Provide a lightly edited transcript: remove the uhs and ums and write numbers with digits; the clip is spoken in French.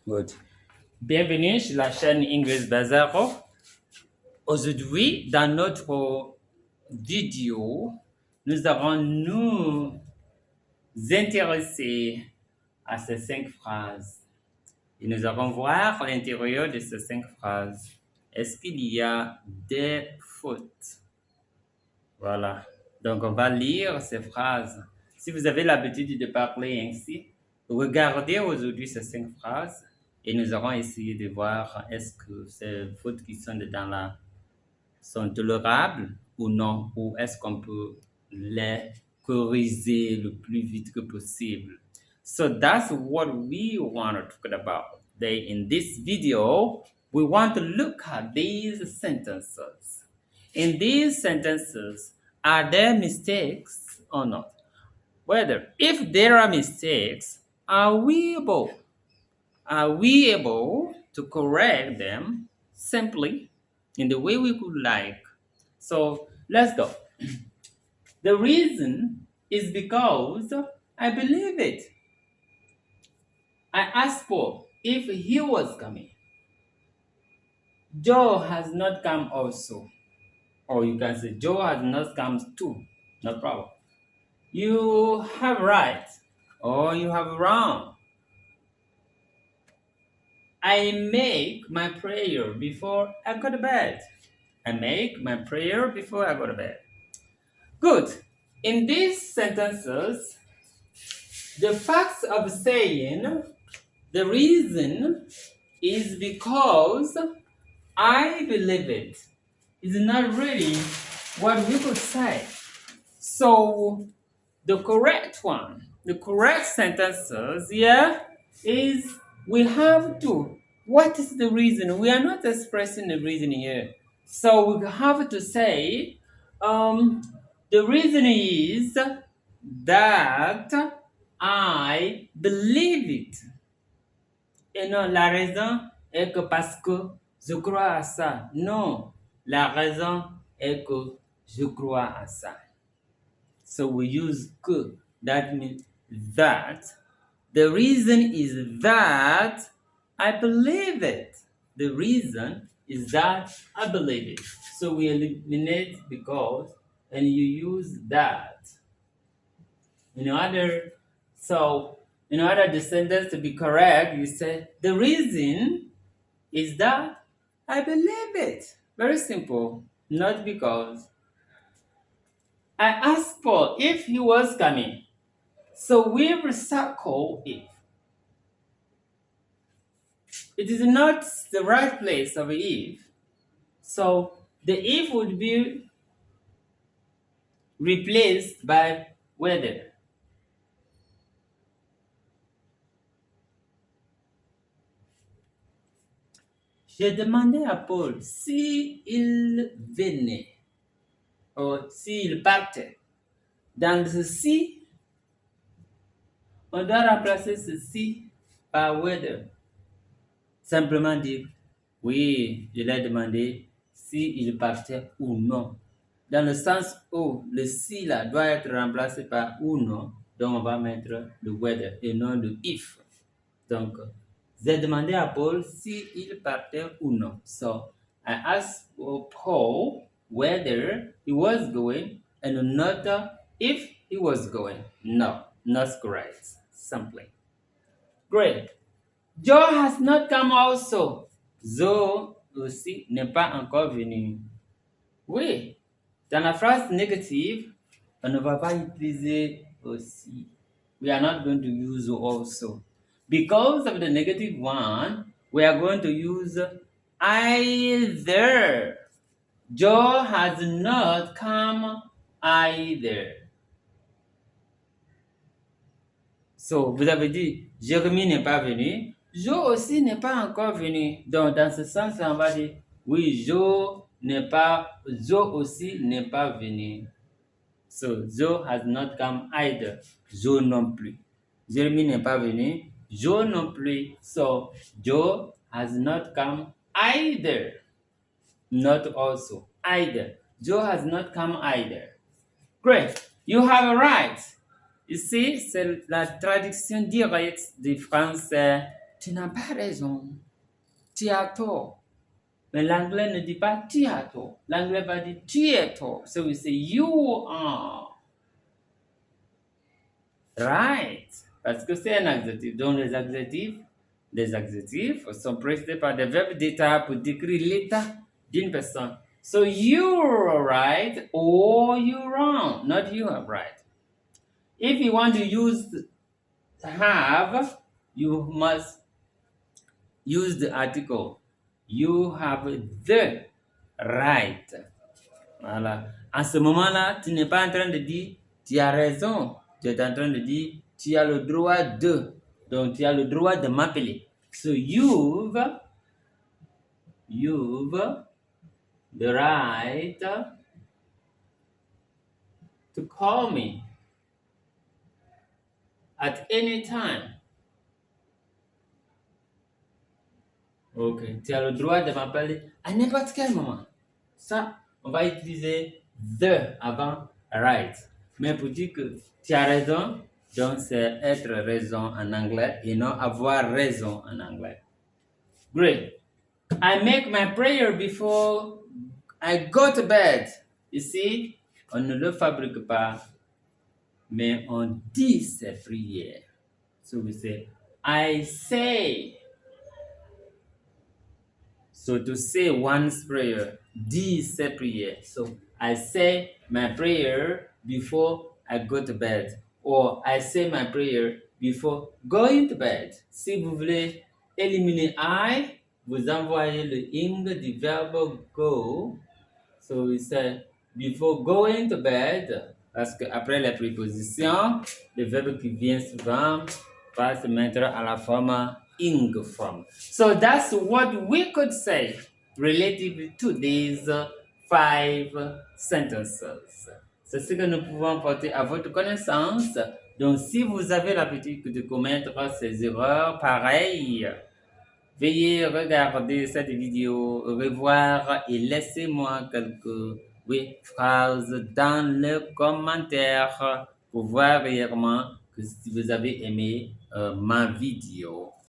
Good. Bienvenue sur la chaîne English Bazaro. Aujourd'hui, dans notre vidéo, nous allons nous intéresser à ces 5 phrases. Et nous allons voir à l'intérieur de ces 5 phrases, est-ce qu'il y a des fautes? Voilà. Donc, on va lire ces phrases. Si vous avez l'habitude de parler ainsi, regardez aujourd'hui ces 5 phrases et nous allons essayer de voir est-ce que ces fautes qui sont dedans là sont tolérables ou non, ou est-ce qu'on peut les corriger le plus vite que possible. So that's what we want to talk about today. In this video, we want to look at these sentences. In these sentences, are there mistakes or not? Whether if there are mistakes, are we able to correct them simply in the way we would like? So let's go. The reason is because I believe it. I asked Paul if he was coming. Joe has not come also. Or you can say Joe has not come too. No problem. You have right or you have wrong. I make my prayer before I go to bed. I make my prayer before I go to bed. Good. In these sentences, the facts of saying the reason is because I believe it is not really what we could say. So the correct one, the correct sentences here is we have to. What is the reason? We are not expressing the reason here. So we have to say the reason is that I believe it. Et non, la raison est que parce que je crois à ça. Non, la raison est que je crois à ça. So we use que. That means that. The reason is that I believe it. The reason is that I believe it. So we eliminate because and you use that. In order the sentence to be correct, you say the reason is that I believe it. Very simple. Not because. I asked Paul if he was coming. So we recycle if. It is not the right place of if. So the if would be replaced by whether. J'ai demandé à Paul s'il venait ou s'il partait. Dans ce si, on doit remplacer ce si par whether. Simplement dire, oui, je l'ai demandé s'il partait ou non. Dans le sens où le si là doit être remplacé par ou non, donc on va mettre le whether et non le if. Donc, j'ai demandé à Paul s'il partait ou non. So, I asked Paul whether he was going and not if he was going. No, not correct. Simply. Great. Joe has not come also. Joe aussi n'est pas encore venu. Oui, dans la phrase négative, on ne va pas utiliser aussi. We are not going to use also. Because of the negative one, we are going to use either. Joe has not come either. So, vous avez dit, Jérémie n'est pas venu. Joe aussi n'est pas encore venu. Donc, dans ce sens, on va dire, oui, Joe aussi n'est pas venu. So, Joe has not come either. Joe non plus. Jérémie n'est pas venu. Joe non plus. So, Joe has not come either. Not also. Either. Joe has not come either. Great. You have right. Ici, c'est la traduction directe du français tu n'as pas raison. Tu as tort. Mais l'anglais ne dit pas tu as tort. L'anglais va dire tu es tort. So we say you are right. Parce que c'est un adjectif. Donc les adjectifs sont précédés par des verbes d'état pour décrire l'état d'une personne. So you're right or you're wrong, not you are right. If you want to use have, you must use the article. You have the right. Voilà. En ce moment-là, tu n'es pas en train de dire tu as raison. Tu es en train de dire tu as le droit de. Donc tu as le droit de m'appeler. So you've the right to call me at any time. Ok, tu as le droit de m'appeler à n'importe quel moment. Ça, on va utiliser the avant right. Mais pour dire que tu as raison, donc c'est être raison en anglais et non avoir raison en anglais. Great. I make my prayer before I go to bed. Ici, on ne le fabrique pas, mais on dit ses prières. So we say, I say. So to say one's prayer, dit ses prières. So I say my prayer before I go to bed. Or I say my prayer before going to bed. Si vous voulez éliminer I, vous envoyez le ing du verbe go. So we say before going to bed. Parce qu'après les prépositions, le verbe qui vient souvent va se mettre à la forme ing form. So that's what we could say relative to these 5 sentences. C'est ce que nous pouvons porter à votre connaissance. Donc, si vous avez l'habitude de commettre ces erreurs pareilles, veuillez regarder cette vidéo, revoir et laissez-moi quelques phrases dans les commentaires pour voir réellement que si vous avez aimé ma vidéo.